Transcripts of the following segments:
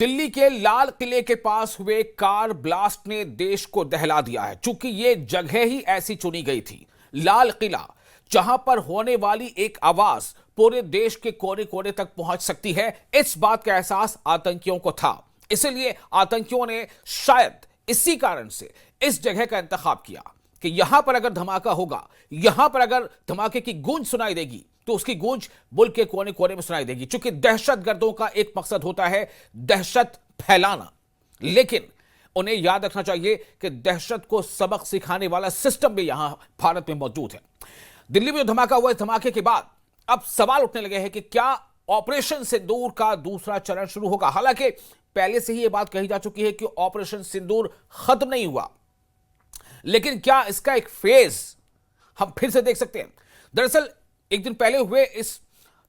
दिल्ली के लाल किले के पास हुए कार ब्लास्ट ने देश को दहला दिया है। चूंकि ये जगह ही ऐसी चुनी गई थी, लाल किला, जहां पर होने वाली एक आवाज पूरे देश के कोने कोने तक पहुंच सकती है। इस बात का एहसास आतंकियों को था, इसलिए आतंकियों ने शायद इसी कारण से इस जगह का इंतखाब किया कि यहां पर अगर धमाका होगा, यहां पर अगर धमाके की गूंज सुनाई देगी तो उसकी गूंज मुल्क के कोने कोने में सुनाई देगी। चूंकि दहशतगर्दों का एक मकसद होता है दहशत फैलाना, लेकिन उन्हें याद रखना चाहिए कि दहशत को सबक सिखाने वाला सिस्टम भी यहां भारत में मौजूद है। दिल्ली में जो धमाका हुआ, इस धमाके के बाद अब सवाल उठने लगे हैं कि क्या ऑपरेशन सिंदूर का दूसरा चरण शुरू होगा। हालांकि पहले से ही यह बात कही जा चुकी है कि ऑपरेशन सिंदूर खत्म नहीं हुआ, लेकिन क्या इसका एक फेज हम फिर से देख सकते हैं। दरअसल एक दिन पहले हुए इस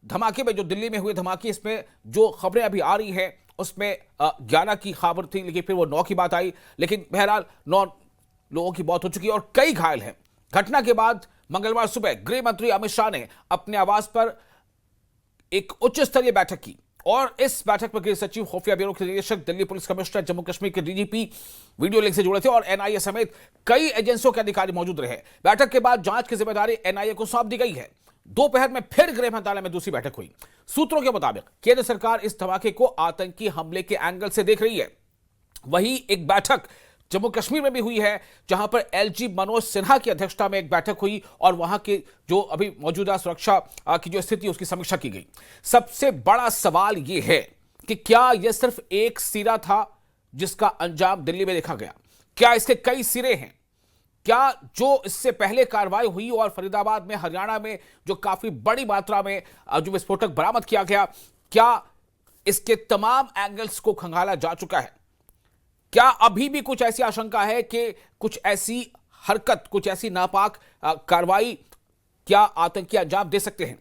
धमाके में, जो दिल्ली में हुए धमाके, इसमें जो खबरें अभी आ रही हैं उसमें 11 की खबर थी, लेकिन फिर वो 9 की बात आई। लेकिन बहरहाल 9 लोगों की मौत हो चुकी है और कई घायल हैं। घटना के बाद मंगलवार सुबह गृह मंत्री अमित शाह ने अपने आवास पर एक उच्च स्तरीय बैठक की और इस बैठक में गृह सचिव, खुफिया ब्यूरो के निदेशक, दिल्ली पुलिस कमिश्नर, जम्मू कश्मीर के डीजीपी वीडियो लिंक से जुड़े थे और एनआईए समेत कई एजेंसियों के अधिकारी मौजूद रहे। बैठक के बाद जांच की जिम्मेदारी एनआईए को सौंप दी गई है। दोपहर में फिर गृह मंत्रालय में दूसरी बैठक हुई। सूत्रों के मुताबिक केंद्र सरकार इस धमाके को आतंकी हमले के एंगल से देख रही है। वहीं एक बैठक जम्मू कश्मीर में भी हुई है, जहां पर एलजी मनोज सिन्हा की अध्यक्षता में एक बैठक हुई और वहां के जो अभी मौजूदा सुरक्षा की जो स्थिति, उसकी समीक्षा की गई। सबसे बड़ा सवाल यह है कि क्या यह सिर्फ एक सिरा था जिसका अंजाम दिल्ली में देखा गया? क्या इसके कई सिरे हैं? क्या जो इससे पहले कार्रवाई हुई और फरीदाबाद में, हरियाणा में जो काफी बड़ी मात्रा में जो विस्फोटक बरामद किया गया, क्या इसके तमाम एंगल्स को खंगाला जा चुका है? क्या अभी भी कुछ ऐसी आशंका है कि कुछ ऐसी हरकत, कुछ ऐसी नापाक कार्रवाई क्या आतंकी अंजाम दे सकते हैं?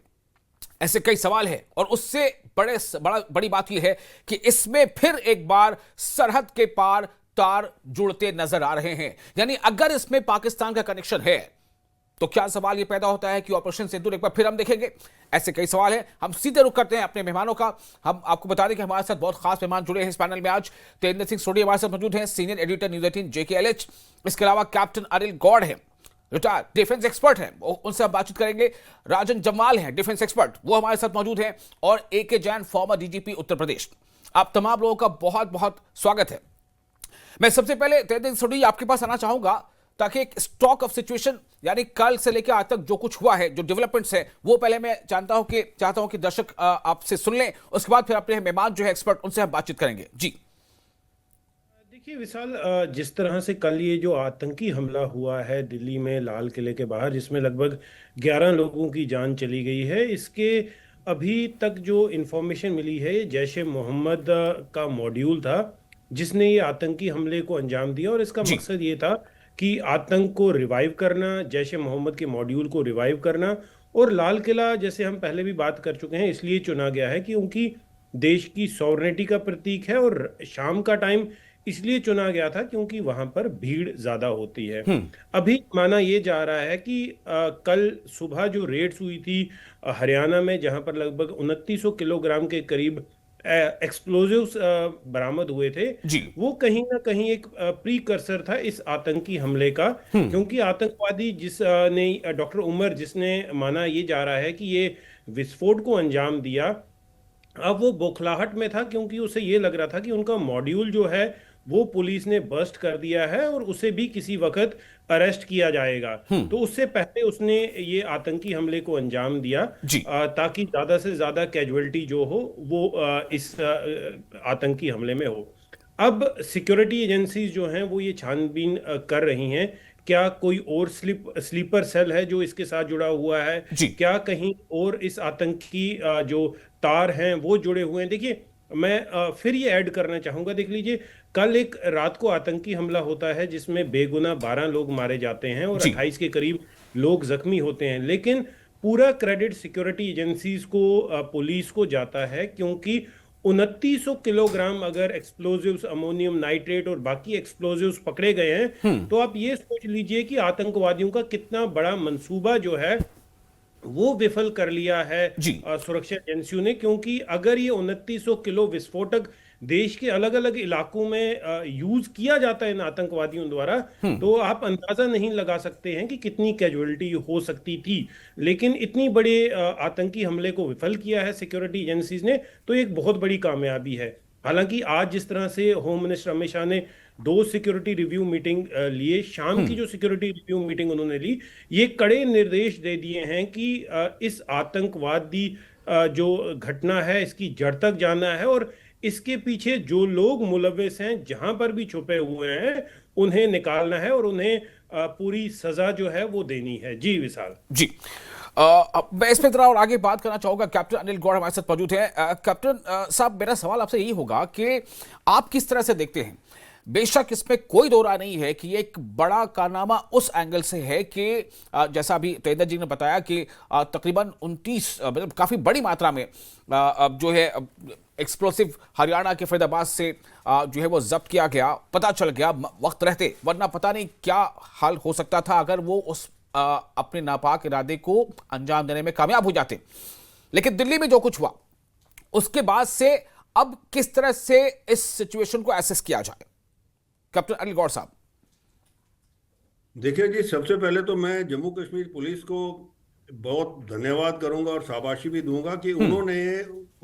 ऐसे कई सवाल हैं और उससे बड़ी बात यह है कि इसमें फिर एक बार सरहद के पार तार जुड़ते नजर आ रहे हैं। यानी अगर इसमें पाकिस्तान का कनेक्शन है तो क्या सवाल यह पैदा होता है कि ऑपरेशन सिंदूर एक बार फिर हम देखेंगे? ऐसे कई सवाल हैं। हम सीधे रुख करते हैं अपने मेहमानों का। हम आपको बता दें कि हमारे साथ बहुत खास मेहमान जुड़े हैं इस पैनल में। आज तेजिंदर सिंह सोढी हमारे साथ मौजूद हैं, सीनियर एडिटर न्यूज 18 JKLH। इसके अलावा कैप्टन अनिल गौड़ हैं, रिटायर्ड डिफेंस एक्सपर्ट हैं, उनसे हम बातचीत करेंगे। राजन जम्वाल हैं, डिफेंस एक्सपर्ट, वो हमारे साथ मौजूद हैं। और AK Jain, farmer DGP Uttar Pradesh. आप तमाम लोगों का बहुत बहुत स्वागत है। मैं सबसे पहले तेजिंदर सोढी आपके पास आना चाहूंगा ताकि एक स्टॉक ऑफ सिचुएशन, यानी कल से लेकर आज तक जो कुछ हुआ है, जो डेवलपमेंट्स है, वो पहले मैं चाहता हूं कि दर्शक आपसे सुन लें। उसके बाद फिर अपने मेहमान जो है एक्सपर्ट, उनसे हम बातचीत करेंगे। जी देखिए विशाल, जिस तरह से कल ये जो आतंकी हमला हुआ है दिल्ली में लाल किले के बाहर, जिसमें लगभग 11 लोगों की जान चली गई है, इसके अभी तक जो इन्फॉर्मेशन मिली है, जैश ए मोहम्मद का मॉड्यूल था जिसने ये आतंकी हमले को अंजाम दिया और इसका मकसद ये था कि आतंक को रिवाइव करना, जैश ए मोहम्मद के मॉड्यूल को रिवाइव करना। और लाल किला, जैसे हम पहले भी बात कर चुके हैं, इसलिए चुना गया है कि उनकी देश की सॉवरेनिटी का प्रतीक है और शाम का टाइम इसलिए चुना गया था क्योंकि वहां पर भीड़ ज्यादा होती है। अभी माना यह जा रहा है कि कल सुबह जो रेड्स हुई थी हरियाणा में, जहां पर लगभग 2900 किलोग्राम के करीब एक्सप्लोजिव्स बरामद हुए थे, वो कहीं ना कहीं एक प्रीकर्सर था इस आतंकी हमले का। क्योंकि आतंकवादी जिसने, डॉक्टर उमर, जिसने माना ये जा रहा है कि ये विस्फोट को अंजाम दिया, अब वो बौखलाहट में था क्योंकि उसे ये लग रहा था कि उनका मॉड्यूल जो है वो पुलिस ने बस्ट कर दिया है और उसे भी किसी वक्त अरेस्ट किया जाएगा। तो उससे पहले उसने ये आतंकी हमले को अंजाम दिया ताकि ज्यादा से ज्यादा कैजुअलिटी जो हो वो इस आतंकी हमले में हो। अब सिक्योरिटी एजेंसीज जो हैं वो ये छानबीन कर रही हैं, क्या कोई और स्लीपर सेल है जो इसके साथ जुड़ा हुआ है, क्या कहीं और इस आतंकी जो तार हैं वो जुड़े हुए हैं। देखिए, मैं फिर ये ऐड करना चाहूंगा, देख लीजिए, कल एक रात को आतंकी हमला होता है जिसमें बेगुनाह 12 लोग मारे जाते हैं और 28 के करीब लोग जख्मी होते हैं, लेकिन पूरा क्रेडिट सिक्योरिटी एजेंसीज को, पुलिस को जाता है, क्योंकि 2900 किलोग्राम अगर एक्सप्लोजिव्स, अमोनियम नाइट्रेट और बाकी एक्सप्लोजिव्स पकड़े गए हैं, तो आप ये सोच लीजिए कि आतंकवादियों का कितना बड़ा मंसूबा जो है वो विफल कर लिया है सुरक्षा एजेंसियों ने। क्योंकि अगर ये 2900 किलो विस्फोटक देश के अलग अलग इलाकों में यूज किया जाता है इन आतंकवादियों द्वारा, तो आप अंदाजा नहीं लगा सकते हैं कि कितनी कैजुअलिटी हो सकती थी। लेकिन इतनी बड़े आतंकी हमले को विफल किया है सिक्योरिटी एजेंसीज ने, तो एक बहुत बड़ी कामयाबी है। हालांकि आज जिस तरह से होम मिनिस्टर अमित शाह ने दो सिक्योरिटी रिव्यू मीटिंग लिए, शाम की जो सिक्योरिटी रिव्यू मीटिंग उन्होंने ली, ये कड़े निर्देश दे दिए हैं कि इस आतंकवादी जो घटना है इसकी जड़ तक जाना है, और इसके पीछे जो लोग मुलविस हैं, जहां पर भी छुपे हुए हैं, उन्हें निकालना है और उन्हें पूरी सजा जो है वो देनी है। जी विशाल जी। अब मैं इस पे जरा और आगे बात करना चाहूंगा। कैप्टन अनिल गौड़ हमारे साथ मौजूद है। कैप्टन साहब, मेरा सवाल आपसे यही होगा कि आप किस तरह से देखते हैं, बेशक इसमें कोई दो राय नहीं है कि ये एक बड़ा कारनामा उस एंगल से है कि जैसा अभी तेंदर जी ने बताया कि तकरीबन 29 मतलब काफी बड़ी मात्रा में जो है एक्सप्लोसिव हरियाणा के फरीदाबाद से जो है वो जब्त किया गया, पता चल गया वक्त रहते, वरना पता नहीं क्या हाल हो सकता था अगर वो उस अपने नापाक इरादे को अंजाम देने में कामयाब हो जाते। लेकिन दिल्ली में जो कुछ हुआ उसके बाद से अब किस तरह से इस सिचुएशन को एसेस किया जाए, कैप्टन अनिल गौड़ साहब? देखिए जी, सबसे पहले तो मैं जम्मू कश्मीर पुलिस को बहुत धन्यवाद करूंगा और शाबाशी भी दूंगा कि उन्होंने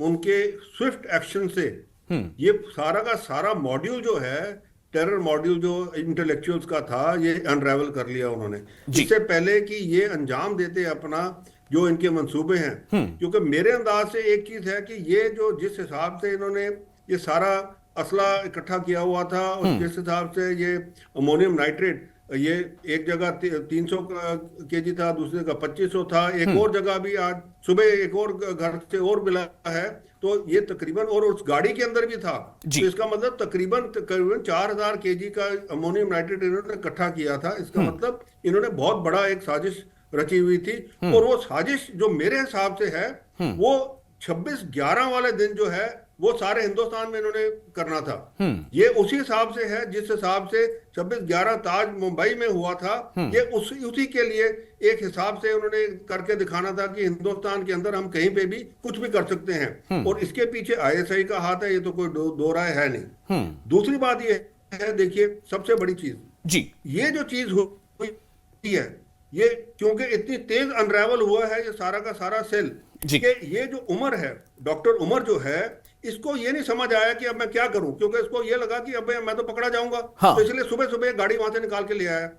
उनके स्विफ्ट एक्शन से ये सारा का सारा मॉड्यूल जो है, टेरर मॉड्यूल जो इंटेलेक्चुअल्स का था, ये अनरेवल कर लिया उन्होंने, इससे पहले कि ये अंजाम देते अपना जो इनके मंसूबे हैं। क्योंकि मेरे अंदाज से एक चीज है कि ये जो जिस हिसाब से इन्होंने ये सारा असला इकट्ठा किया हुआ था और जिस हिसाब से ये अमोनियम नाइट्रेट, ये एक जगह 300 केजी था, दूसरी जगह 2500 था, एक और जगह भी आज सुबह एक और घर से और मिला है, तो ये तकरीबन, और उस गाड़ी के अंदर भी था, तो इसका मतलब तकरीबन 4000 केजी का अमोनियम नाइट्रेट इन्होंने इकट्ठा किया था। इसका मतलब इन्होंने बहुत बड़ा एक साजिश रची हुई थी। और वो साजिश जो मेरे हिसाब से है वो 26/11 वाले दिन जो है वो सारे हिंदुस्तान में इन्होंने करना था। ये उसी हिसाब से है जिस हिसाब से 26/11 ताज मुंबई में हुआ था, ये उसी के लिए एक हिसाब से उन्होंने करके दिखाना था कि हिंदुस्तान के अंदर हम कहीं पे भी कुछ भी कर सकते हैं, और इसके पीछे आईएसआई का हाथ है, ये तो कोई दो राय है नहीं। दूसरी बात ये है, देखिए सबसे बड़ी चीज जी, ये जो चीज हुई है, ये क्योंकि इतनी तेज अनरेवल हुआ है ये सारा का सारा सेल, कि ये जो उमर है, डॉक्टर उमर जो है, इसको ये नहीं समझ आया कि अब मैं क्या करूं, क्योंकि इसको ये लगा कि अब मैं तो पकड़ा जाऊंगा। तो इसलिए सुबह सुबह गाड़ी वहां से निकाल के ले आया।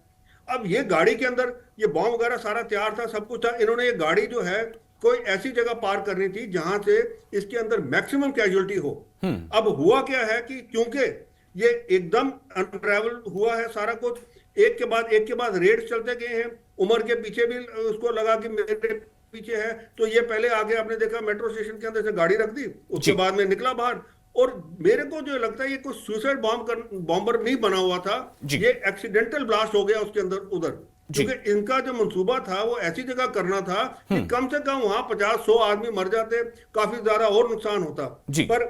अब ये गाड़ी के अंदर ये बॉम्ब वगैरह सारा तैयार था, सब कुछ था। इन्होंने ये गाड़ी जो है कोई ऐसी जगह पार करनी थी जहां से इसके अंदर मैक्सिमम कैजुअलिटी हो। अब हुआ क्या है कि क्योंकि ये एकदम अनट्रैवल हुआ है सारा कुछ, एक के बाद रेड चलते गए हैं। उमर के पीछे भी उसको लगा कि मेरे पीछे है, तो ये पहले आगे आपने देखा मेट्रो स्टेशन के अंदर से गाड़ी रख दी, उसके बाद में निकला बाहर। और मेरे को जो लगता है ये कोई सुसाइड बॉम्बर नहीं बना हुआ था, ये एक्सीडेंटल ब्लास्ट हो गया उसके अंदर उधर, क्योंकि इनका जो मंसूबा था वो ऐसी जगह करना था कि कम से कम वहां 50-100 आदमी मर जाते, काफी ज्यादा और नुकसान होता। पर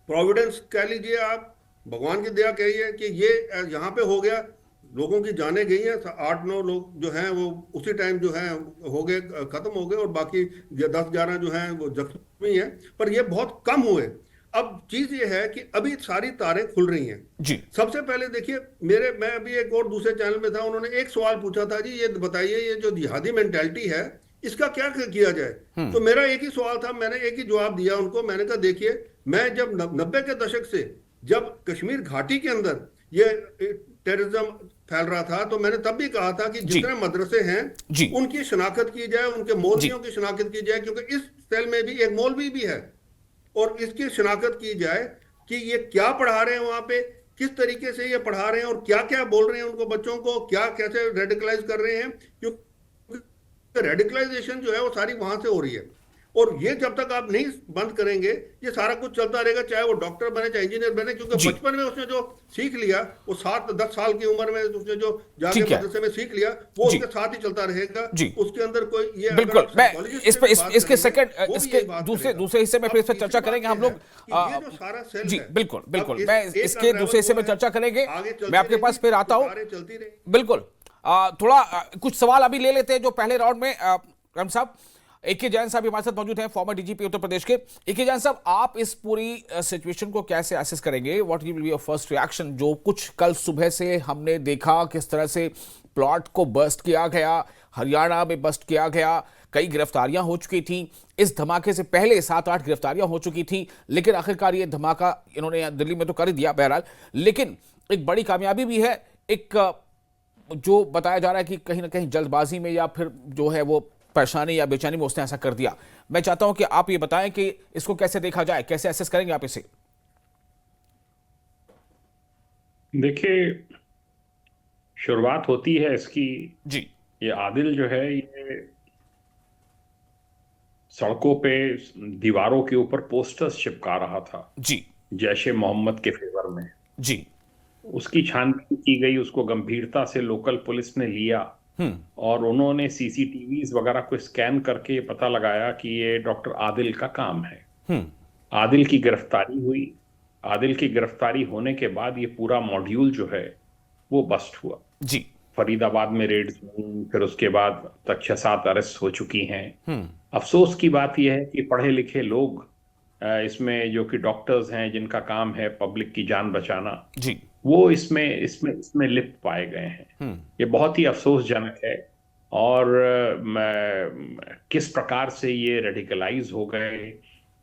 प्रोविडेंस कह लीजिए आप, भगवान की दया कहिए कि ये यहाँ पे हो गया, लोगों की जाने गई हैं, 8-9 लोग जो हैं वो उसी टाइम जो हैं हो गए, खत्म हो गए, और बाकी 10-11 जो हैं वो जख्मी हैं, पर ये बहुत कम हुए। अब चीज ये है कि अभी सारी तारें खुल रही हैं जी। सबसे पहले देखिए, मैं अभी एक और दूसरे चैनल में था, उन्होंने एक सवाल पूछा था, जी ये बताइए ये जो जिहादी मेंटालिटी है इसका क्या किया जाए। तो मेरा एक ही सवाल था, मैंने एक ही जवाब दिया उनको। मैंने कहा देखिए, मैं जब 90 के दशक से जब कश्मीर घाटी के अंदर ये टेररिज्म फैल रहा था, तो मैंने तब भी कहा था कि जितने मदरसे हैं उनकी शनाख्त की जाए, उनके मौलवियों की शनाख्त की जाए, क्योंकि इस सेल में भी एक मौलवी भी है, और इसकी शनाख्त की जाए कि ये क्या पढ़ा रहे हैं वहां पे, किस तरीके से ये पढ़ा रहे हैं और क्या क्या बोल रहे हैं उनको बच्चों को, क्या कैसे रेडिकलाइज कर रहे हैं, क्योंकि रेडिकलाइजेशन जो है वो सारी वहां से हो रही है। और ये जब तक आप नहीं बंद करेंगे ये सारा कुछ चलता रहेगा, चाहे वो डॉक्टर बने चाहे इंजीनियर बने, क्योंकि बचपन में उसने जो सीख लिया, वो 7-10 साल की उम्र में उसने जो जाके मदरसे में सीख लिया, वो उसके साथ ही चलता रहेगा। उसके अंदर कोई ये बिल्कुल, मैं इसके सेकंड इसके दूसरे हिस्से में फिर इस पर चर्चा करेंगे हम लोग। ये जो सारा सेल जी बिल्कुल मैं इसके दूसरे हिस्से में चर्चा करेंगे। मैं आपके पास फिर आता हूँ। बिल्कुल, थोड़ा कुछ सवाल अभी ले लेते हैं जो पहले राउंड में। राम साहब, ए.के. जैन साहब हमारे साथ मौजूद हैं, फॉर्मर डीजीपी उत्तर प्रदेश के। ए.के. जैन साहब, आप इस पूरी सिचुएशन को कैसे असेस करेंगे? What will be your first reaction? जो कुछ कल सुबह से हमने देखा, किस तरह से प्लॉट को बस्ट किया गया, हरियाणा में बस्ट किया गया, कई गिरफ्तारियां हो चुकी थी। इस धमाके से पहले 7-8 गिरफ्तारियां हो चुकी थी, लेकिन आखिरकार ये धमाका इन्होंने दिल्ली में तो कर ही दिया बहरहाल। लेकिन एक बड़ी कामयाबी भी है, एक जो बताया जा रहा है कि कहीं ना कहीं जल्दबाजी में या फिर जो है वो परेशानी या बेचैनी में उसने ऐसा कर दिया। मैं चाहता हूं कि आप ये बताएं कि इसको कैसे देखा जाए, कैसे एसेस करेंगे आप इसे? देखिए, शुरुआत होती है इसकी जी। ये आदिल जो है, ये सड़कों पे दीवारों के ऊपर पोस्टर्स चिपका रहा था जी। जैश ए मोहम्मद के फेवर में। जी। उसकी छानबीन की गई, उसको गंभीरता से लोकल पुलिस ने लिया और उन्होंने सीसीटीवीज वगैरह को स्कैन करके पता लगाया कि ये डॉक्टर आदिल का काम है। आदिल की गिरफ्तारी हुई। आदिल की गिरफ्तारी होने के बाद ये पूरा मॉड्यूल जो है वो बस्ट हुआ। जी। फरीदाबाद में रेड्स हुई, फिर उसके बाद तक 6-7 अरेस्ट हो चुकी हैं। अफसोस की बात यह है कि पढ़े लिखे लोग इसमें, जो कि डॉक्टर्स हैं जिनका काम है पब्लिक की जान बचाना, जी, वो इसमें लिप्त पाए गए हैं। ये बहुत ही अफसोसजनक है। और किस प्रकार से ये रेडिकलाइज हो गए,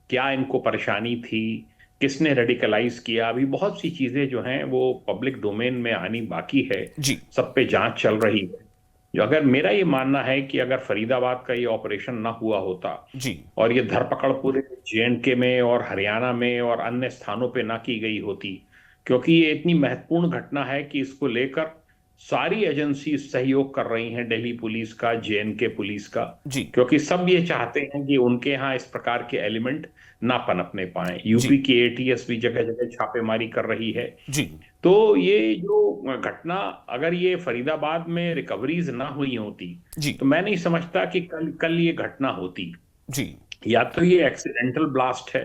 क्या इनको परेशानी थी, किसने रेडिकलाइज किया, अभी बहुत सी चीजें जो हैं वो पब्लिक डोमेन में आनी बाकी है। जी। सब पे जांच चल रही है। जो अगर मेरा ये मानना है कि अगर फरीदाबाद का ये ऑपरेशन ना हुआ होता जी, और ये धरपकड़ पूरे जे.एंड.के में और हरियाणा में और अन्य स्थानों पे ना की गई होती, क्योंकि ये इतनी महत्वपूर्ण घटना है कि इसको लेकर सारी एजेंसी सहयोग कर रही हैं, दिल्ली पुलिस का, जे.एंड.के पुलिस का, जी, क्योंकि सब ये चाहते हैं कि उनके यहाँ इस प्रकार के एलिमेंट ना पनपने पाए। यूपी की एटीएस भी जगह जगह छापेमारी कर रही है। जी। तो ये जो घटना, अगर ये फरीदाबाद में रिकवरीज ना हुई होती जी, तो मैं नहीं समझता कि कल ये घटना होती। जी, या तो ये एक्सीडेंटल ब्लास्ट है,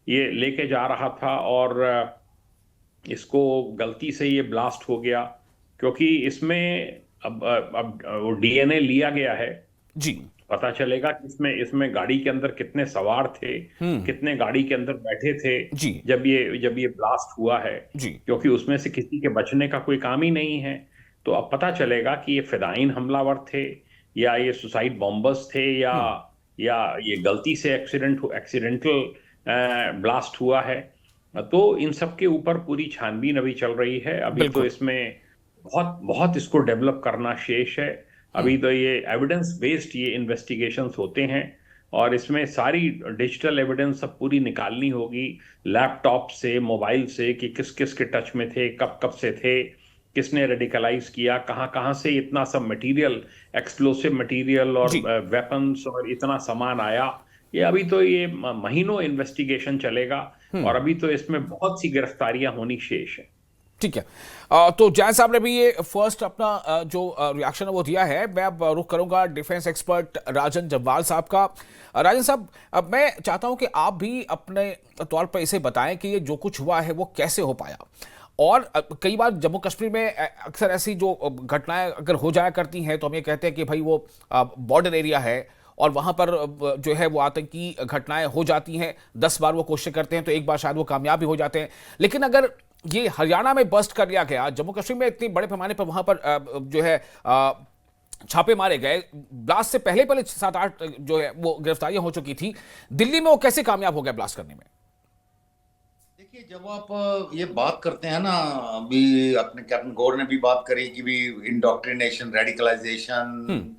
ये लेके जा रहा था और इसको गलती से ये ब्लास्ट हो गया, क्योंकि इसमें अब वो डीएनए लिया गया है। जी, पता चलेगा कि इसमें गाड़ी के अंदर कितने सवार थे, कितने गाड़ी के अंदर बैठे थे जी, जब ये ब्लास्ट हुआ है, जी, क्योंकि उसमें से किसी के बचने का कोई काम ही नहीं है। तो अब पता चलेगा कि ये फिदायीन हमलावर थे या ये सुसाइड बॉम्बर्स थे या ये गलती से एक्सीडेंटल ब्लास्ट हुआ है। तो इन सब के ऊपर पूरी छानबीन अभी चल रही है। अभी तो इसमें बहुत बहुत इसको डेवलप करना शेष है। अभी तो ये एविडेंस बेस्ड ये इन्वेस्टिगेशंस होते हैं और इसमें सारी डिजिटल एविडेंस सब पूरी निकालनी होगी, लैपटॉप से, मोबाइल से, कि किस किस के टच में थे, कब कब से थे, किसने रेडिकलाइज किया, कहाँ कहाँ से इतना सब मटेरियल, एक्सप्लोसिव मटेरियल और वेपन्स और इतना सामान आया। ये अभी तो ये महीनों इन्वेस्टिगेशन चलेगा और अभी तो इसमें बहुत सी गिरफ्तारियां होनी शेष है। ठीक है। तो जैन साहब ने भी ये फर्स्ट अपना जो रिएक्शन है वो दिया है। मैं अब रुख करूंगा डिफेंस एक्सपर्ट राजन जम्वाल साहब का। राजन साहब, अब मैं चाहता हूं कि आप भी अपने तौर पर इसे बताएं कि ये जो कुछ हुआ है वो कैसे हो पाया। और कई बार जम्मू कश्मीर में अक्सर ऐसी जो घटनाएं अगर हो जाया करती हैं तो हम ये कहते हैं कि भाई वो बॉर्डर एरिया है और वहाँ पर जो है वो आतंकी घटनाएं हो जाती हैं। 10 बार वो कोशिश करते हैं तो एक बार शायद वो कामयाब भी हो जाते हैं। लेकिन अगर ये हरियाणा में बस्ट कर लिया गया, जम्मू कश्मीर में इतने बड़े पैमाने पर वहाँ पर जो है छापे मारे गए, ब्लास्ट से पहले 7-8 जो है वो गिरफ्तारियां हो चुकी थी, दिल्ली में वो कैसे कामयाब हो गया ब्लास्ट करने में? देखिए, जब आप ये बात करते हैं ना, अभी अपने कैप्टन गौर ने भी बात करी कि भी इंडोक्ट्रिनेशन, रेडिकलाइजेशन,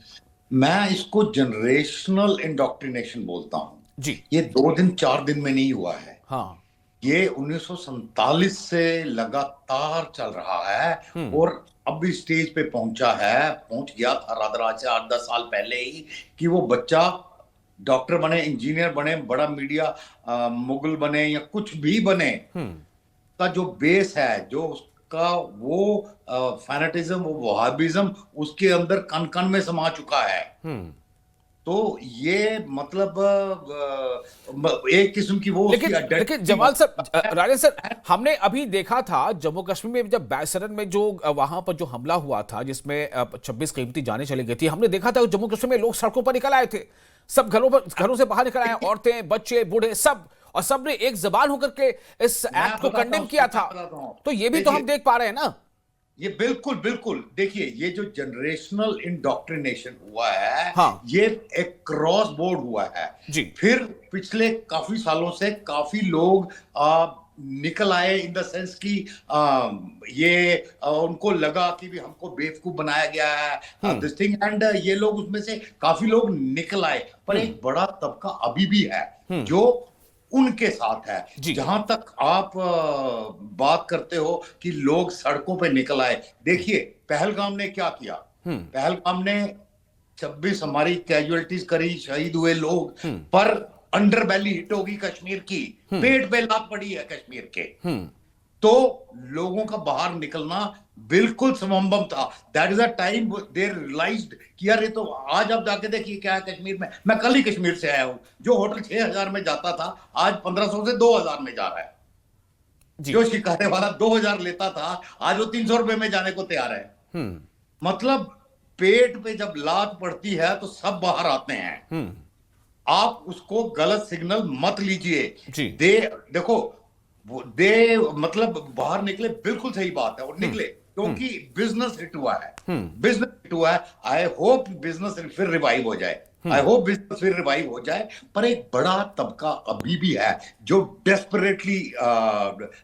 मैं इसको जनरेशनल इंडोक्ट्रिनेशन बोलता हूँ जी। ये 2 दिन 4 दिन में नहीं हुआ है। हाँ, ये 1947 से लगातार चल रहा है और अब इस स्टेज पे पहुंच गया था रात से 8-10 साल पहले ही कि वो बच्चा डॉक्टर बने, इंजीनियर बने, बड़ा मीडिया मुगल बने या कुछ भी बने, का जो बेस है, जो उसका वो फैनेटिज्म, वो वहाबिज्म उसके अंदर कन कन में समा चुका है। तो ये मतलब एक किस्म की वो, लेकिन जमाल सर, राजन सर, हमने अभी देखा था जम्मू कश्मीर में जब बैसरन में जो वहां पर जो हमला हुआ था जिसमें 26 कीमती जानें चली गई थी, हमने देखा था जम्मू कश्मीर में लोग सड़कों पर निकल आए थे। सब घरों से बाहर निकल आए, औरतें, बच्चे, बूढ़े, सब, और सब ने एक जबान होकर के इस एक्ट को कंडेम किया था। तो ये भी तो हम देख पा रहे हैं ना। ये बिल्कुल बिल्कुल, देखिए ये जो जनरेशनल इंडोक्ट्रिनेशन हुआ है, हाँ, ये एक क्रॉस बोर्ड हुआ है जी। फिर पिछले काफी सालों से काफी लोग निकल आए इन द सेंस कि उनको लगा कि भी हमको बेवकूफ बनाया गया है दिस थिंग, एंड ये लोग उसमें से काफी लोग निकल आए, पर एक बड़ा तबका अभी भी है जो उनके साथ है। जहां तक आप बात करते हो कि लोग सड़कों पे निकल आए, देखिए पहलगाम ने क्या किया। पहलगाम ने 26 हमारी कैजुअलिटीज करी, शहीद हुए लोग, पर अंडरबेली हिट होगी कश्मीर की, पेट पे लात पड़ी है कश्मीर के। तो लोगों का बाहर निकलना बिल्कुल संभव था। That is a time they realised कि यार ये तो, आज आप जाके देखिए क्या है कश्मीर में। मैं कल ही कश्मीर से आया हूं, जो होटल 6000 में जाता था आज 1500 से 2000 में जा रहा है। जो शिकारे वाला 2000 लेता था आज वो 300 रुपए में जाने को तैयार है। मतलब पेट पे जब लात पड़ती है तो सब बाहर आते हैं। आप उसको गलत सिग्नल मत लीजिए। देखो दे मतलब बाहर निकले, बिल्कुल सही बात है, और निकले क्योंकि बिजनेस हिट हुआ है। बिजनेस हिट हुआ है। आई होप बिजनेस फिर रिवाइव हो जाए। आई होप बिजनेस फिर रिवाइव हो जाए। पर एक बड़ा तबका अभी भी है जो डेस्परेटली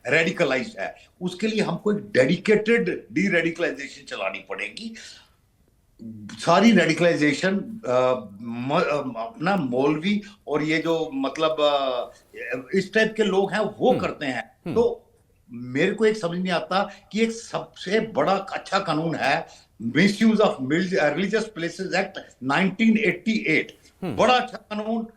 रेडिकलाइज्ड है। उसके लिए हमको एक डेडिकेटेड डी रेडिकलाइजेशन चलानी पड़ेगी। सारी रेडिकलाइजेशन अपना मौलवी और ये जो मतलब इस टाइप के लोग हैं वो करते हैं। तो मेरे को एक समझ नहीं आता कि एक सबसे बड़ा अच्छा कानून है misuse of religious places act 1988। बड़ा अच्छा कानून,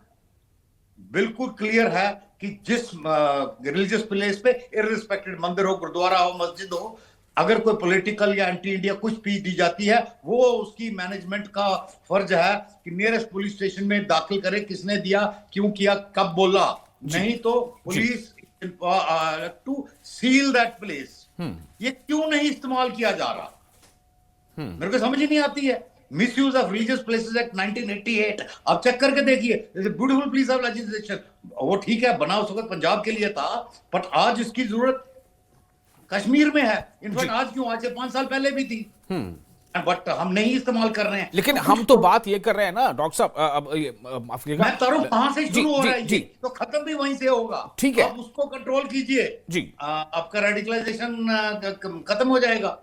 बिल्कुल क्लियर है कि जिस रिलीजियस प्लेस पे इररिस्पेक्टेड, मंदिर हो, गुरुद्वारा हो, मस्जिद हो, अगर कोई पॉलिटिकल या एंटी इंडिया कुछ स्पीच दी जाती है, वो उसकी मैनेजमेंट का फर्ज है कि नियरेस्ट पुलिस स्टेशन में दाखिल करे, किसने दिया, क्यों किया, कब बोला। नहीं तो police to seal that place. ये क्यों नहीं इस्तेमाल किया जा रहा, मेरे को समझ ही नहीं आती है। Misuse of religious places act 1988 आप चेक करके देखिए, ब्यूटीफुल पीस ऑफ लेजिस्लेशन। वो ठीक है, बना उस वक्त पंजाब के लिए था, बट आज इसकी जरूरत कश्मीर में है। इनफैक्ट आज क्यों, आज से 5 साल पहले भी थी, बट हम नहीं इस्तेमाल कर रहे हैं। लेकिन हम तो बात ये कर रहे हैं ना डॉक्टर साहब, मैं करूं कहां से शुरू हो रहा है, तो खत्म भी वहीं से होगा। ठीक है, आप उसको कंट्रोल कीजिए जी, आपका रेडिकलाइजेशन खत्म हो जाएगा।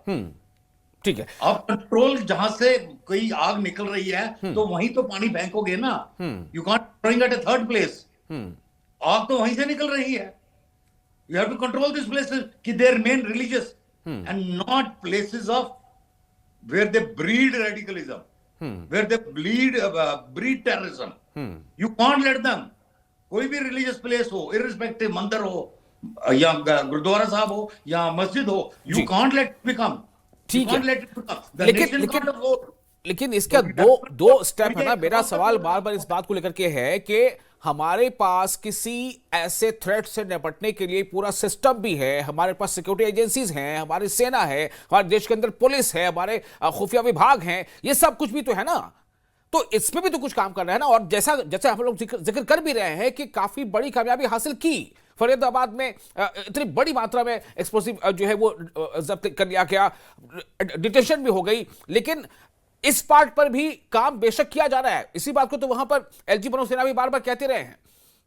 ठीक है, आप कंट्रोल, जहां से कोई आग निकल रही है तो वहीं तो पानी फेंकोगे ना। You can't throwing at a third place. आग तो वहीं से निकल रही है। You have to control these places कि they remain religious and not places of where they breed radicalism, where they breed terrorism. You can't let them. कोई भी religious place हो, irrespective मंदिर हो या गुरुद्वारा साहब हो या मस्जिद हो, you can't let it become. ठीक है, लेकिन इसका दो स्टेप है ना। मेरा सवाल बार बार इस बात को लेकर के है कि हमारे पास किसी ऐसे थ्रेट से निपटने के लिए पूरा सिस्टम भी है, हमारे पास सिक्योरिटी एजेंसीज हैं, हमारी सेना है, हमारे देश के अंदर पुलिस है, हमारे खुफिया विभाग हैं, ये सब कुछ भी तो है ना। तो इसमें भी तो कुछ काम कर रहे हैं ना। और जैसा हम लोग जिक्र कर भी रहे हैं कि काफी बड़ी कामयाबी हासिल की, फरीदाबाद में इतनी बड़ी मात्रा में एक्सप्लोसिव जो है वो जब्त कर लिया गया, डिटेंशन भी हो गई। लेकिन इस पार्ट पर भी काम बेशक किया जा रहा है। इसी बात को तो वहां पर एलजी मनोज सिन्हा भी बार बार कहते रहे हैं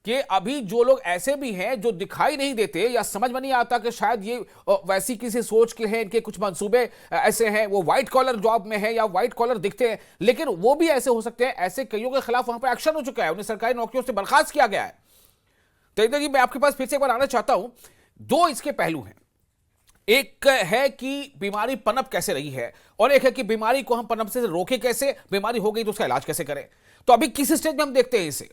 कि अभी जो लोग ऐसे भी हैं जो दिखाई नहीं देते या समझ में नहीं आता कि शायद ये वैसी किसी सोच के हैं, इनके कुछ मंसूबे ऐसे हैं, वो व्हाइट कॉलर जॉब में है या व्हाइट कॉलर दिखते हैं, लेकिन वो भी ऐसे हो सकते हैं। ऐसे कईयों के खिलाफ वहां पर एक्शन हो चुका है, उन्हें सरकारी नौकरियों से बर्खास्त किया गया है। तेजिंदर जी, मैं आपके पास फिर से एक बार आना चाहता हूं। दो इसके पहलू हैं, एक है कि बीमारी पनप कैसे रही है और एक है कि बीमारी को हम पनप से रोके कैसे, बीमारी हो गई तो उसका इलाज कैसे करें। तो अभी किस स्टेज में हम देखते हैं इसे?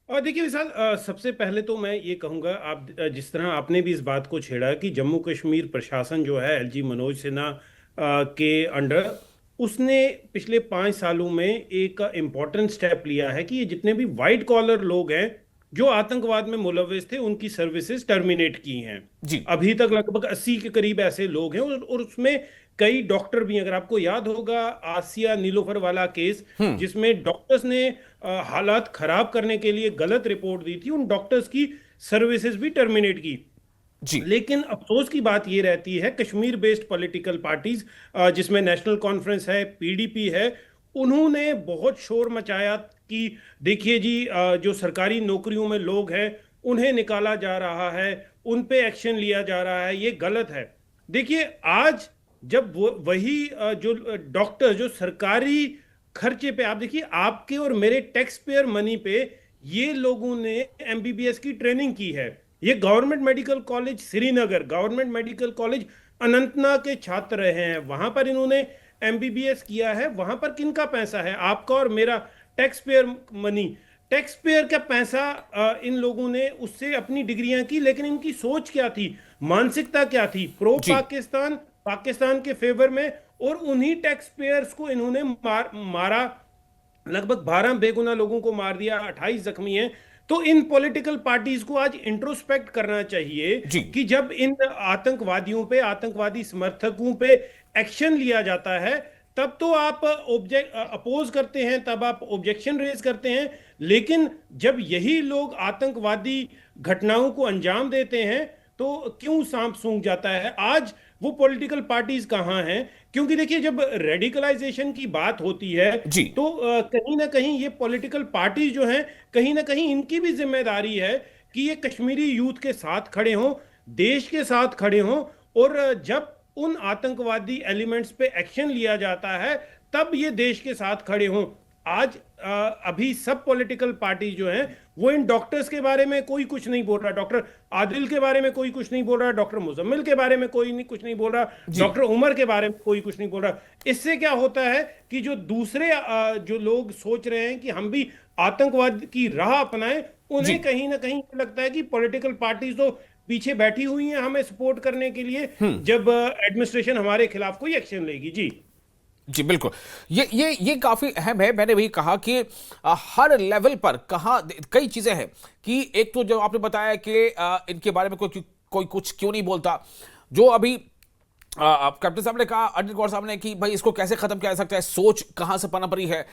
और देखिए विशाल, सबसे पहले तो मैं ये कहूँगा, आप जिस तरह आपने भी इस बात को छेड़ा कि जम्मू कश्मीर प्रशासन जो है एलजी मनोज सिन्हा के अंडर, उसने पिछले 5 सालों में एक इम्पॉर्टेंट स्टेप लिया है कि ये जितने भी वाइट कॉलर लोग हैं जो आतंकवाद में मुलविस थे उनकी सर्विसेज टर्मिनेट की हैं। जी। अभी तक लगभग 80 के करीब ऐसे लोग हैं, और उसमें कई डॉक्टर भी हैं। अगर आपको याद होगा आसिया नीलोफर वाला केस, जिसमें डॉक्टर्स ने हालात खराब करने के लिए गलत रिपोर्ट दी थी, उन डॉक्टर्स की सर्विसेज भी टर्मिनेट की। जी। लेकिन अफसोस की बात ये रहती है, कश्मीर बेस्ड पॉलिटिकल पार्टीज, जिसमें नेशनल कॉन्फ्रेंस है, पीडीपी है, उन्होंने बहुत शोर मचाया कि देखिए जी, जो सरकारी नौकरियों में लोग हैं उन्हें निकाला जा रहा है, उन पे एक्शन लिया जा रहा है, ये गलत है। देखिए आज जब वही जो डॉक्टर जो सरकारी खर्चे पे, आप देखिए आपके और मेरे टैक्स पेयर मनी पे ये लोगों ने एमबीबीएस की ट्रेनिंग की है। ये government medical college Srinagar, government medical college Anantnag के छात्र रहे हैं, वहां पर इन्होंने एमबीबीएस किया है। वहां पर किनका पैसा है? आपका और मेरा, tax payer money, tax payer का पैसा। इन लोगों ने उससे अपनी डिग्रियां की, लेकिन इनकी सोच क्या थी, मानसिकता क्या थी? प्रो पाकिस्तान, पाकिस्तान के फेवर में, और उन्हीं टैक्स पेयर्स को इन्होंने मारा। लगभग 12 बेगुनाह लोगों को मार दिया, 28 जख्मी हैं। तो इन पॉलिटिकल पार्टीज को आज इंट्रोस्पेक्ट करना चाहिए कि जब इन आतंकवादियों पे, आतंकवादी समर्थकों पे एक्शन लिया जाता है, तब तो आप अपोज करते हैं, तब आप ऑब्जेक्शन रेज करते हैं। लेकिन जब यही लोग आतंकवादी घटनाओं को अंजाम देते हैं तो क्यों सांप सूंघ जाता है? आज वो पॉलिटिकल पार्टीज कहां हैं? क्योंकि देखिए जब रेडिकलाइजेशन की बात होती है तो कहीं ना कहीं ये पॉलिटिकल पार्टीज जो हैं, कहीं ना कहीं इनकी भी जिम्मेदारी है कि ये कश्मीरी यूथ के साथ खड़े हों, देश के साथ खड़े हों, और जब उन आतंकवादी एलिमेंट्स पे एक्शन लिया जाता है तब ये देश के साथ खड़े हों। आज अभी सब पॉलिटिकल पार्टी जो हैं वो इन डॉक्टर्स के बारे में कोई कुछ नहीं बोल रहा, डॉक्टर आदिल के बारे में कोई कुछ नहीं बोल रहा, डॉक्टर मुजम्मिल के बारे में कोई कुछ नहीं बोल रहा, डॉक्टर उमर के बारे में कोई कुछ नहीं बोल रहा। इससे क्या होता है कि जो दूसरे जो लोग सोच रहे हैं कि हम भी आतंकवाद की राह अपनाएं, उन्हें कहीं ना कहीं लगता है कि पॉलिटिकल पार्टीज तो पीछे बैठी हुई हैं हमें सपोर्ट करने के लिए, जब एडमिनिस्ट्रेशन हमारे खिलाफ कोई एक्शन लेगी। जी जी बिल्कुल, ये काफी अहम है। मैंने वही कहा कि हर लेवल पर कई चीजें हैं कि एक तो जो आपने बताया कि इनके बारे में कोई कुछ क्यों नहीं बोलता, जो अभी कैप्टन साहब ने कहा, अनिल गौर साहब ने, कि भाई इसको कैसे खत्म किया जा सकता है, सोच कहां से पनप रही है।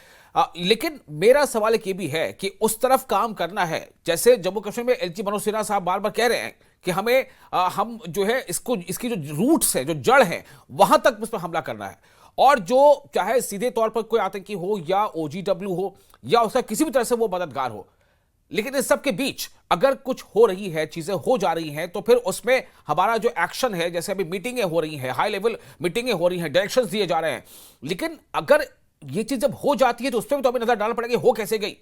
लेकिन मेरा सवाल एक ये भी है कि उस तरफ काम करना है, जैसे जम्मू कश्मीर में एलजी मनोज सिन्हा साहब बार बार कह रहे हैं कि हमें हम जो है इसकी जो रूट्स है, जो जड़ है, वहां तक उस पर हमला करना है। और जो चाहे सीधे तौर पर कोई आतंकी हो या ओजीडब्ल्यू हो या उसका किसी भी तरह से वो मददगार हो, लेकिन इस सब के बीच अगर कुछ हो रही है, चीजें हो जा रही हैं, तो फिर उसमें हमारा जो एक्शन है, जैसे अभी मीटिंगें हो रही हैं, हाई लेवल मीटिंगें हो रही हैं, डायरेक्शंस दिए जा रहे हैं, लेकिन अगर ये चीज जब हो जाती है तो उस पर भी तो हमें नजर डालना पड़ेगा, हो कैसे गई।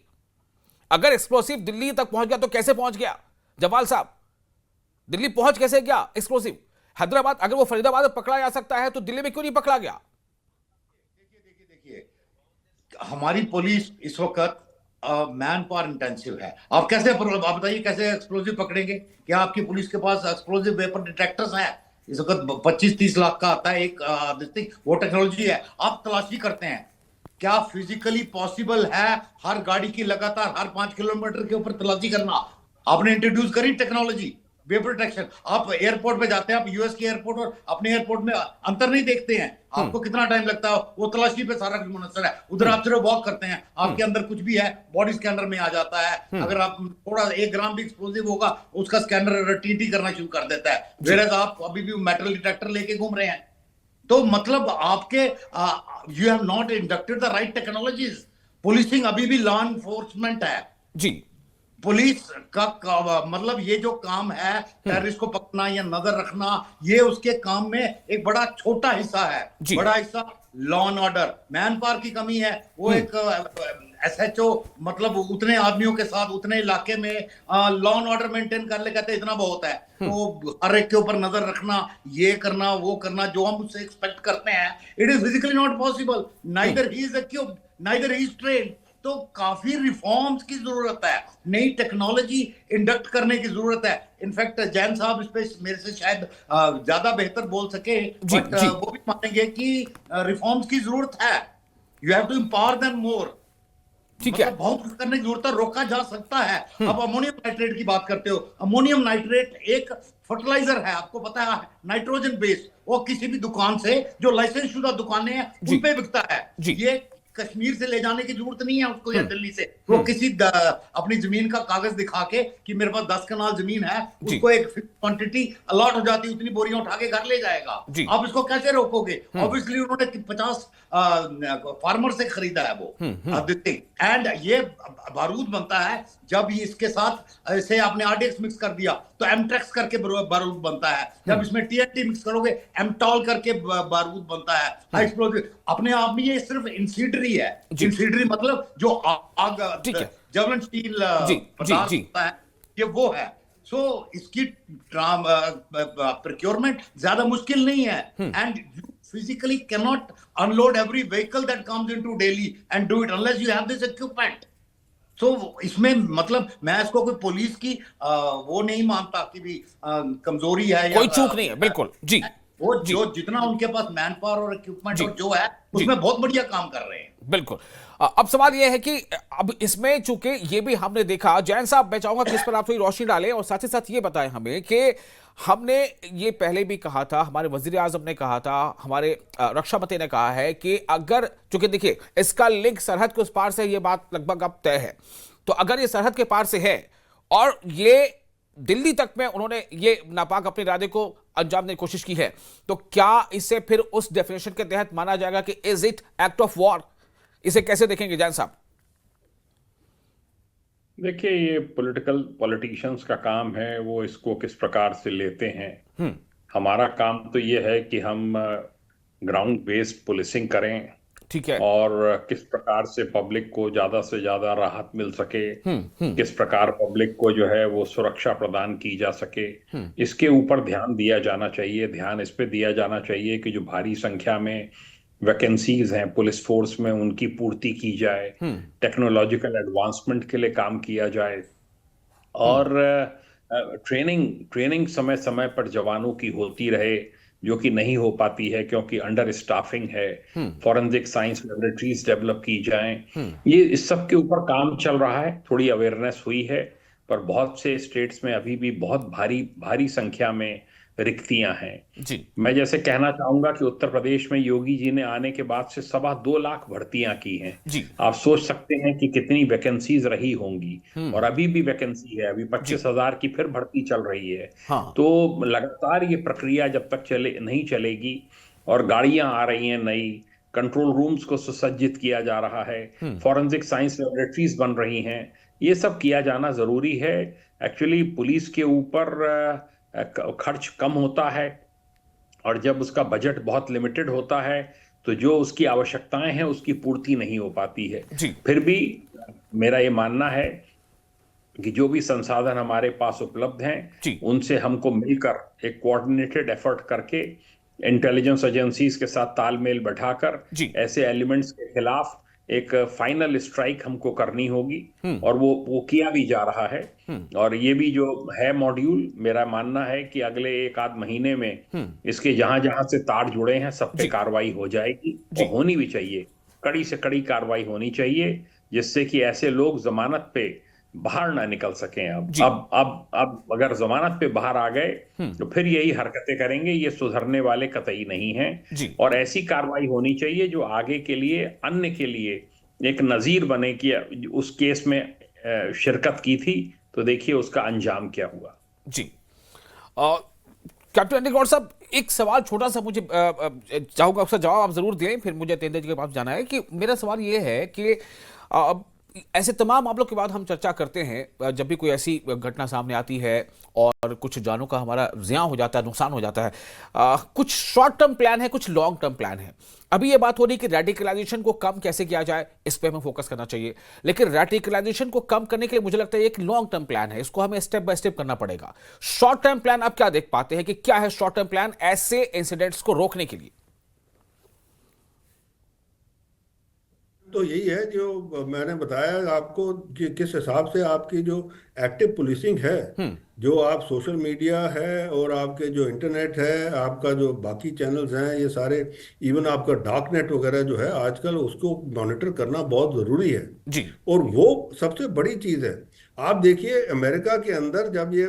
अगर एक्सप्लोसिव दिल्ली तक पहुंच गया तो कैसे पहुंच गया? जवाल साहब, दिल्ली पहुंच कैसे गया एक्सप्लोसिव? हैदराबाद, अगर वो फरीदाबाद में पकड़ा जा सकता है तो दिल्ली में क्यों नहीं पकड़ा गया? हमारी पुलिस इस वक्त मैन पावर इंटेंसिव है। आप बताइए कैसे एक्सप्लोजिव पकड़ेंगे? क्या आपकी पुलिस के पास एक्सप्लोजिव वेपन डिटेक्टर्स हैं? इस वक्त 25-30 लाख का आता है एक वो टेक्नोलॉजी है। आप तलाशी करते हैं, क्या फिजिकली पॉसिबल है हर गाड़ी की लगातार हर 5 किलोमीटर के ऊपर तलाशी करना? आपने इंट्रोड्यूस करी टेक्नोलॉजी वेपर डिटेक्शन। आप एयरपोर्ट पे जाते हैं, आप यूएस के एयरपोर्ट और अपने एयरपोर्ट में अंतर नहीं देखते हैं। आपको कितना टाइम लगता है? वो तलाशी पे सारा कुछ मुनस्सर है। उधर आप सिर्फ वॉक करते हैं, आपके अंदर कुछ भी है बॉडी स्कैनर में आ जाता है। अगर आप थोड़ा 1 ग्राम भी एक्सप्लोसिव होगा, उसका स्कैनर टीटी करना शुरू कर देता है। वेयर आप अभी भी मेटल डिटेक्टर लेके घूम रहे हैं। तो मतलब आपके you have not inducted the right technologies. Policing अभी भी लॉ एनफोर्समेंट है जी। पुलिस का मतलब ये जो काम है टेररिस्ट को पकड़ना या नजर रखना, ये उसके काम में एक बड़ा छोटा हिस्सा है। बड़ा हिस्सा law and order, man power की कमी है। वो एक एसएचओ मतलब उतने आदमियों के साथ उतने इलाके में लॉ एंड ऑर्डर मेंटेन कर ले, कहते इतना बहुत है। तो हर एक के ऊपर नजर रखना, ये करना वो करना जो हम उससे एक्सपेक्ट करते हैं, it is physically not possible. Neither he is equipped, neither he is trained. तो काफी रिफॉर्म्स की जरूरत है, नई टेक्नोलॉजी इंडक्ट करने की जरूरत है। इनफैक्ट जैन साहब इस पे मेरे से शायद ज्यादा बेहतर बोल सके, बट वो भी मानेंगे कि रिफॉर्म्स की जरूरत है। You have to empower them more. ठीक है, मतलब बहुत कुछ करने की जरूरत है, रोका जा सकता है। अब अमोनियम नाइट्रेट की बात करते हो, अमोनियम नाइट्रेट एक फर्टिलाइजर है, आपको पता है, नाइट्रोजन बेस्ड। वो किसी भी दुकान से, जो लाइसेंस शुदा दुकानें हैं जी उन पे बिकता है। जी ये कश्मीर से ले जाने की जरूरत नहीं है उसको, या दिल्ली से। वो किसी अपनी जमीन का कागज दिखा के कि मेरे पास 10 कनाल जमीन है, जी उसको एक क्वांटिटी अलॉट हो जाती है, उतनी बोरियां उठा के घर ले जाएगा। जी आप इसको कैसे रोकोगे? ऑब्वियसली उन्होंने 50 फार्मर से खरीदा है वो एंड ये बारूद बनता है। जब ये इसके साथ ऐसे आपने आरडीएक्स मिक्स कर दिया तो एमट्रेक्स करके बारूद बनता है। जब इसमें टीएनटी मिक्स करोगे एमटॉल करके बारूद बनता है, हाई एक्सप्लोजिव। अपने आप में ये सिर्फ इंसिडरी है। इंसिडरी मतलब जो आग, ठीक है, ज्वलनशील जी पदार्थ जी होता है, ये वो है। सो इसकी प्रोक्योरमेंट ज्यादा मुश्किल नहीं है, and you physically cannot unload every vehicle that comes into Delhi and do it unless you have this equipment. So इसमें मतलब मैं इसको कोई पुलिस की वो नहीं मानता कि भी कमजोरी है, कोई चूक नहीं है, बिल्कुल जी। वो जी जो जितना उनके पास मैन पावर और इक्विपमेंट जी और जो है उसमें बहुत बढ़िया काम कर रहे हैं। बिल्कुल। अब सवाल यह है कि अब इसमें चूंकि ये भी हमने देखा, जैन साहब मैं चाहूंगा कि इस पर आप थोड़ी रोशनी डालें और साथ ही साथ ये बताएं हमें कि हमने ये पहले भी कहा था, हमारे वजीर आजम ने कहा था, हमारे रक्षा मंत्री ने कहा है कि अगर, चूंकि देखिए इसका लिंक सरहद के उस पार से, ये बात लगभग अब तय है, तो अगर ये सरहद के पार से है और ये दिल्ली तक में उन्होंने ये नापाक अपने इरादे को अंजाम देने की कोशिश की है, तो क्या इसे फिर उस डेफिनेशन के तहत माना जाएगा कि is it act of war? इसे कैसे देखेंगे जैन साहब? देखिए, ये पॉलिटिशियंस का काम है, वो इसको किस प्रकार से लेते हैं। हमारा काम तो ये है कि हम ग्राउंड बेस्ड पुलिसिंग करें, ठीक है, और किस प्रकार से पब्लिक को ज्यादा से ज्यादा राहत मिल सके, किस प्रकार पब्लिक को जो है वो सुरक्षा प्रदान की जा सके, इसके ऊपर ध्यान दिया जाना चाहिए। ध्यान इस पे दिया जाना चाहिए कि जो भारी संख्या में वैकेंसीज हैं पुलिस फोर्स में, उनकी पूर्ति की जाए, टेक्नोलॉजिकल एडवांसमेंट के लिए काम किया जाए, और ट्रेनिंग समय समय पर जवानों की होती रहे, जो कि नहीं हो पाती है क्योंकि अंडर स्टाफिंग है। फॉरेंसिक साइंस लेबोरेटरीज डेवलप की जाएं। ये इस सब के ऊपर काम चल रहा है, थोड़ी अवेयरनेस हुई है, पर बहुत से स्टेट्स में अभी भी बहुत भारी संख्या में रिक्तियां हैं जी। मैं जैसे कहना चाहूंगा कि उत्तर प्रदेश में योगी जी ने आने के बाद से 2.25 लाख भर्तियां की हैं जी। आप सोच सकते हैं कि कितनी वैकेंसीज रही होंगी, और अभी भी वैकेंसी है, अभी 25,000 की फिर भर्ती चल रही है। हाँ। तो लगातार ये प्रक्रिया जब तक नहीं चलेगी, और गाड़ियां आ रही हैं नई, कंट्रोल रूम्स को सुसज्जित किया जा रहा है, फॉरेंसिक साइंस लेबोरेटरीज बन रही हैं, ये सब किया जाना जरूरी है। एक्चुअली पुलिस के ऊपर खर्च कम होता है, और जब उसका बजट बहुत लिमिटेड होता है तो जो उसकी आवश्यकताएं हैं उसकी पूर्ति नहीं हो पाती है। फिर भी मेरा ये मानना है कि जो भी संसाधन हमारे पास उपलब्ध हैं उनसे हमको मिलकर एक कोऑर्डिनेटेड एफर्ट करके, इंटेलिजेंस एजेंसीज के साथ तालमेल बैठाकर ऐसे एलिमेंट्स के खिलाफ एक फाइनल स्ट्राइक हमको करनी होगी, और वो किया भी जा रहा है। और ये भी जो है मॉड्यूल, मेरा मानना है कि अगले 1-8 महीने में इसके जहां जहां से तार जुड़े हैं सब पे कार्रवाई हो जाएगी, और होनी भी चाहिए, कड़ी से कड़ी कार्रवाई होनी चाहिए, जिससे कि ऐसे लोग जमानत पे बाहर ना निकल सकें। अब अगर जमानत पे बाहर आ गए तो फिर यही हरकतें करेंगे, ये सुधरने वाले कतई नहीं हैं। और ऐसी कार्रवाई होनी चाहिए जो आगे के लिए, अन्य के लिए एक नजीर बने कि उस केस में शिरकत की थी तो देखिए उसका अंजाम क्या हुआ। जी। कैप्टन अंडरगौड़ साहब, एक सवाल छोटा सा मुझे चाहूंगा, उसका जवाब आप जरूर दें, फिर मुझे तेंदुआ जी के पास जाना है। कि मेरा सवाल ये है कि ऐसे तमाम मामलों के बाद हम चर्चा करते हैं, जब भी कोई ऐसी घटना सामने आती है और कुछ जानों का हमारा ज़िया हो जाता है, नुकसान हो जाता है, कुछ शॉर्ट टर्म प्लान है, कुछ लॉन्ग टर्म प्लान है। अभी ये बात हो रही कि रेडिकलाइजेशन को कम कैसे किया जाए, इस पे हमें फोकस करना चाहिए। लेकिन रेडिकलाइजेशन को कम करने के लिए मुझे लगता है एक लॉन्ग टर्म प्लान है, इसको हमें स्टेप बाय स्टेप करना पड़ेगा। शॉर्ट टर्म प्लान आप क्या देख पाते हैं कि क्या है शॉर्ट टर्म प्लान ऐसे इंसिडेंट्स को रोकने के लिए? तो यही है जो मैंने बताया आपको कि किस हिसाब से आपकी जो एक्टिव पुलिसिंग है, जो आप सोशल मीडिया है और आपके जो इंटरनेट है, आपका जो बाकी चैनल्स हैं, ये सारे, इवन आपका डार्क नेट वगैरह जो है आजकल, उसको मॉनिटर करना बहुत ज़रूरी है जी और वो सबसे बड़ी चीज़ है। आप देखिए अमेरिका के अंदर जब ये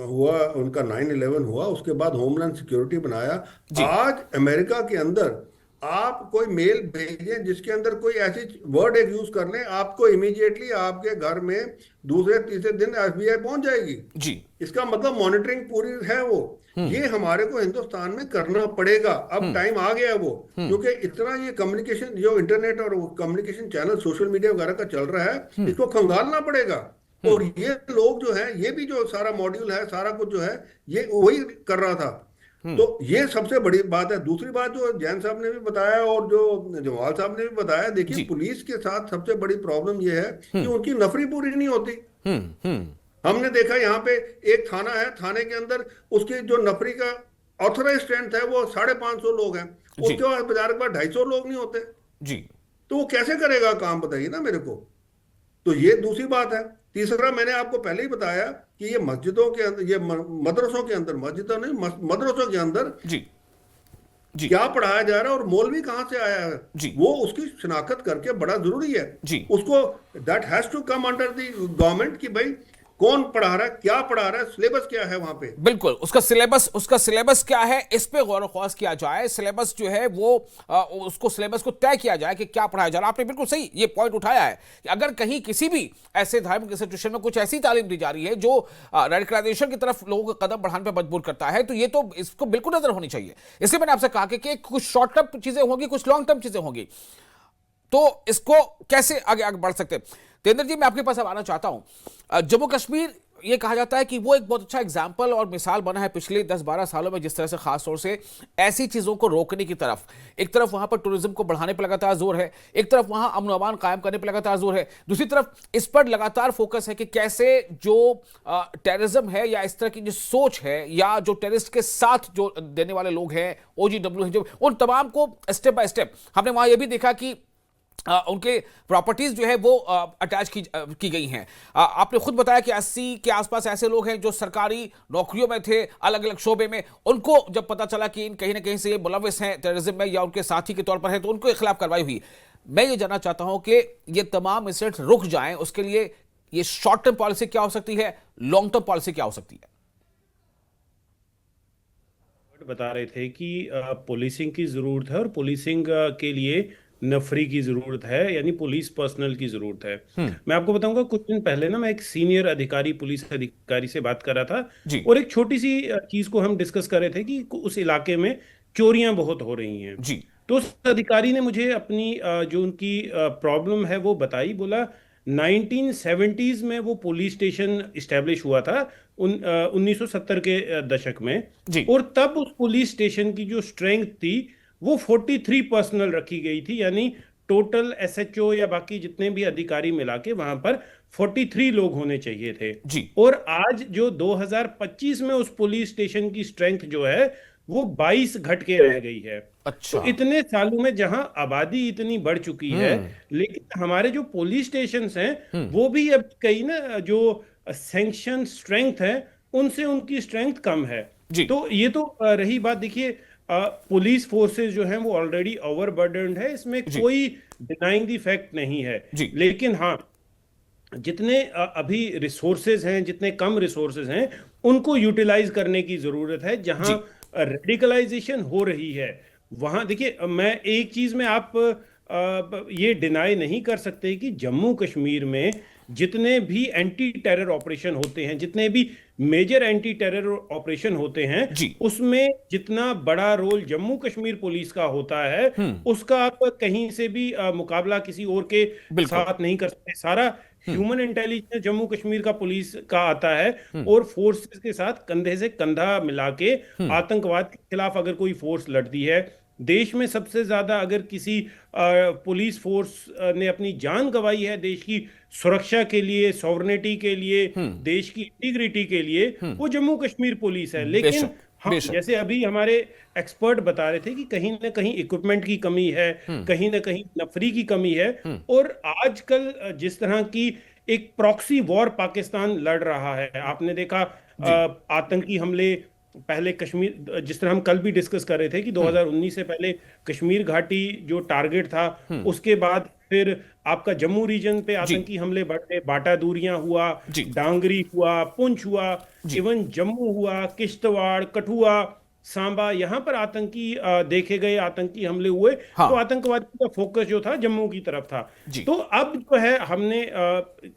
हुआ, उनका 9/11 हुआ, उसके बाद होमलैंड सिक्योरिटी बनाया। जी आज अमेरिका के अंदर आप कोई मेल भेजें जिसके अंदर कोई ऐसी वर्ड एक यूज कर लें, आपको इमीडिएटली आपके घर में दूसरे तीसरे दिन FBI पहुंच जाएगी। जी इसका मतलब मॉनिटरिंग पूरी है वो। ये हमारे को हिंदुस्तान में करना पड़ेगा, अब टाइम आ गया है वो, क्योंकि इतना ये कम्युनिकेशन, जो इंटरनेट और कम्युनिकेशन चैनल सोशल मीडिया वगैरह का चल रहा है, इसको खंगालना पड़ेगा। और ये लोग जो है, ये भी जो सारा मॉड्यूल है, सारा कुछ जो है, ये वही कर रहा था। तो ये सबसे बड़ी बात है। दूसरी बात जो जैन साहब ने भी बताया और जो जवाल साहब ने भी बताया, देखिए जी। पुलिस के साथ सबसे बड़ी प्रॉब्लम ये है कि उनकी नफरी पूरी नहीं होती। हमने देखा यहाँ पे एक थाना है, थाने के अंदर उसकी जो नफरी का ऑथराइज स्ट्रेंथ है वो 550 लोग हैं, उसके बाद बाजार के बाद 250 लोग नहीं होते। जी तो वो कैसे करेगा काम, बताइए ना मेरे को। तो ये दूसरी बात है। तीसरा, मैंने आपको पहले ही बताया कि ये मस्जिदों के अंदर, ये मदरसों के अंदर, मस्जिदों नहीं मदरसों के अंदर जी जी क्या पढ़ाया जा रहा है और मौलवी कहां से आया है, जी। वो उसकी शिनाख्त करके बड़ा जरूरी है जी। उसको। That has to come under the government कि भाई कौन पढ़ा रहा है, क्या पढ़ा रहा है, सिलेबस क्या है वहां पे। बिल्कुल, उसका सिलेबस क्या है, इस पे गौर ख्वास किया जाए। सिलेबस जो है वो उसको सिलेबस को तय किया जाए कि क्या पढ़ाया जा रहा है। आपने बिल्कुल सही ये पॉइंट उठाया है कि अगर कहीं किसी भी ऐसे धार्मिक इंस्टीट्यूशन में कुछ ऐसी तालीम दी जा रही है जो रेडिकलाइजेशन की तरफ लोगों को कदम बढ़ाने पर मजबूर करता है, तो ये तो इसको बिल्कुल नजर होनी चाहिए। इसलिए मैंने आपसे कहा कि कुछ शॉर्ट टर्म चीजें होंगी, कुछ लॉन्ग टर्म चीजें होंगी, तो इसको कैसे आगे आगे बढ़ सकते हैं। तेंद्र जी, मैं आपके पास अब आना चाहता हूं। जम्मू कश्मीर, ये कहा जाता है कि वो एक बहुत अच्छा एग्जाम्पल और मिसाल बना है पिछले 10-12 सालों में, जिस तरह से खास तौर से ऐसी चीज़ों को रोकने की तरफ, एक तरफ वहाँ पर टूरिज्म को बढ़ाने पर लगातार जोर है, एक तरफ वहाँ अमन अमान कायम करने पर लगातार जोर है, दूसरी तरफ इस पर लगातार फोकस है कि कैसे जो टेररिज्म है या इस तरह की जो सोच है या जो टेररिस्ट के साथ जो देने वाले लोग हैं, OGW हैं, जो उन तमाम को स्टेप बाय स्टेप, हमने वहाँ ये भी देखा कि उनके प्रॉपर्टीज जो है वो अटैच की गई हैं। आपने खुद बताया कि 80 के आसपास ऐसे लोग हैं जो सरकारी नौकरियों में थे, अलग अलग शोबे में, उनको जब पता चला कि इन कहीं ना कहीं से ये मुलविस हैं टेररिज्म में या उनके साथी के तौर पर है, तो उनके खिलाफ कार्रवाई हुई। मैं ये जानना चाहता हूं कि ये तमाम इंसिडेंट रुक जाएं, उसके लिए ये शॉर्ट टर्म पॉलिसी क्या हो सकती है, लॉन्ग टर्म पॉलिसी क्या हो सकती है? बता रहे थे कि पुलिसिंग की जरूरत है और पुलिसिंग के लिए नफरी की जरूरत है, यानी पुलिस पर्सनल की जरूरत है। मैं आपको बताऊंगा, कुछ दिन पहले ना मैं एक सीनियर अधिकारी, पुलिस अधिकारी से बात कर रहा था और एक छोटी सी चीज को हम डिस्कस कर रहे थे कि उस इलाके में चोरियां बहुत हो रही हैं जी। तो उस अधिकारी ने मुझे अपनी जो उनकी प्रॉब्लम है वो बताई। बोला 1970s में वो पुलिस स्टेशन इस्टेब्लिश हुआ था 1970 के दशक में जी। और तब उस पुलिस स्टेशन की जो स्ट्रेंथ थी वो 43 पर्सनल रखी गई थी, यानी टोटल SHO या बाकी जितने भी अधिकारी मिला के वहां पर 43 लोग होने चाहिए थे जी। और आज जो 2025 में उस पुलिस स्टेशन की स्ट्रेंथ जो है वो 22 घट के रह गई है। अच्छा। तो इतने सालों में जहां आबादी इतनी बढ़ चुकी है, लेकिन हमारे जो पुलिस स्टेशन हैं वो भी अब कई ना जो सैंक्शन स्ट्रेंथ है उनसे उनकी स्ट्रेंथ कम है जी। तो ये तो रही बात। देखिए पुलिस फोर्सेस जो हैं वो ऑलरेडी ओवरबर्डन्ड है, इसमें कोई डिनाइंग द फैक्ट नहीं है जी। लेकिन हाँ, जितने अभी रिसोर्सेज हैं, जितने कम रिसोर्सेज हैं, उनको यूटिलाइज करने की जरूरत है। जहां रेडिकलाइजेशन हो रही है वहां देखिए, मैं एक चीज में आप ये डिनाई नहीं कर सकते कि जम्मू कश्मीर में जितने भी एंटी टेरर ऑपरेशन होते हैं, जितने भी मेजर एंटी टेरर ऑपरेशन होते हैं, उसमें जितना बड़ा रोल जम्मू कश्मीर पुलिस का होता है उसका आप कहीं से भी मुकाबला किसी और के साथ नहीं कर सकते। सारा ह्यूमन इंटेलिजेंस जम्मू कश्मीर का पुलिस का आता है और फोर्सेस के साथ कंधे से कंधा मिला के आतंकवाद के खिलाफ अगर कोई फोर्स लड़ती है, देश में सबसे ज्यादा अगर किसी पुलिस फोर्स ने अपनी जान गंवाई है देश की सुरक्षा के लिए, सॉवरेनिटी के लिए, देश की इंटीग्रिटी के लिए, वो जम्मू कश्मीर पुलिस है। लेकिन हाँ, बेशक। जैसे अभी हमारे एक्सपर्ट बता रहे थे कि कहीं ना कहीं इक्विपमेंट की कमी है, कहीं ना कहीं नफरी की कमी है। और आजकल जिस तरह की एक प्रॉक्सी वॉर पाकिस्तान लड़ रहा है, आपने देखा आतंकी हमले पहले कश्मीर, जिस तरह हम कल भी डिस्कस कर रहे थे कि 2019 से पहले कश्मीर घाटी जो टारगेट था, उसके बाद फिर आपका जम्मू रीजन पे आतंकी हमले बढ़े, बाटा दूरियां हुआ, जी। डांगरी हुआ, पुंछ हुआ, इवन जम्मू हुआ, किश्तवाड़, कठुआ, सांबा, यहाँ पर आतंकी देखे गए, आतंकी हमले हुए। हाँ। तो आतंकवाद का फोकस जो था जम्मू की तरफ था। जी। तो अब जो है हमने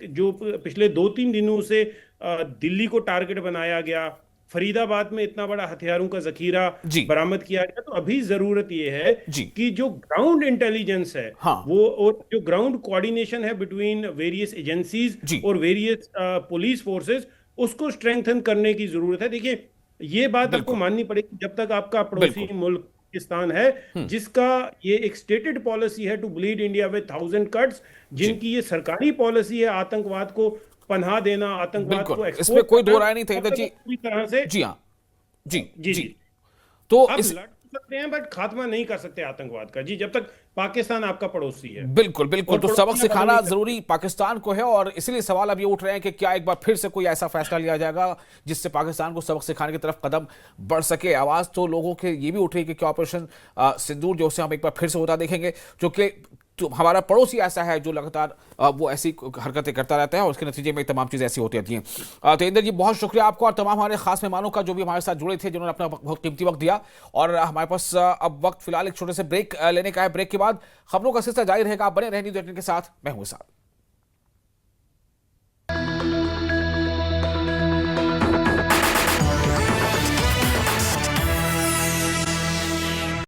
जो पिछले 2-3 दिनों से दिल्ली को टारगेट बनाया गया, फरीदाबाद में इतना बड़ा हथियारों का जखीरा जी। बरामद किया गया, तो अभी जरूरत यह है जी। कि जो ग्राउंड इंटेलिजेंस है, हाँ। वो, और जो ग्राउंड कोऑर्डिनेशन है बिटवीन वेरियस जी। एजेंसीज और वेरियस पुलिस फोर्सेस, उसको स्ट्रेंथन करने की जरूरत है। देखिए, ये बात आपको बिल्कुल। माननी पड़ेगी, जब तक आपका पड़ोसी बिल्कुल। मुल्क पाकिस्तान है, जिसका ये एक स्टेटेड पॉलिसी है to bleed India with 1000 cuts, जिनकी ये सरकारी पॉलिसी है आतंकवाद को पनाह देना, आतंकवाद को बिल्कुल, इसमें एक्सपोर्ट कोई करना, दो राय नहीं थे तब तक जी। पूरी तरह से जी हाँ, जी जी जी। जी तो आप इस लड़ सकते हैं बट खात्मा नहीं कर सकते आतंकवाद का, जी, जब तक पाकिस्तान आपका पड़ोसी है। बिल्कुल बिल्कुल, और तो सबक पड़ोसियां बदल सिखाना नहीं सकते। जरूरी पाकिस्तान को है, और इसलिए सवाल अब ये उठ रहे हैं कि क्या एक बार फिर से कोई ऐसा फैसला लिया जाएगा जिससे पाकिस्तान को सबक सिखाने की तरफ कदम बढ़ सके। आवाज तो लोगों के ये भी उठ रही है कि क्या ऑपरेशन सिंदूर जो से हम एक बार फिर से होता देखेंगे, जो कि तो हमारा पड़ोसी ऐसा है जो लगातार वो ऐसी हरकतें करता रहता है और उसके नतीजे में तमाम चीज़ें ऐसी होती रहती हैं। तो इंदर जी, बहुत शुक्रिया आपको और तमाम हमारे खास मेहमानों का जो भी हमारे साथ जुड़े थे, जिन्होंने अपना बहुत कीमती वक्त दिया। और हमारे पास अब वक्त फिलहाल एक छोटे से ब्रेक लेने का है। ब्रेक के बाद खबरों का सिलसिला जारी रहेगा। आप बने रहने के साथ, मैं हूं साथ।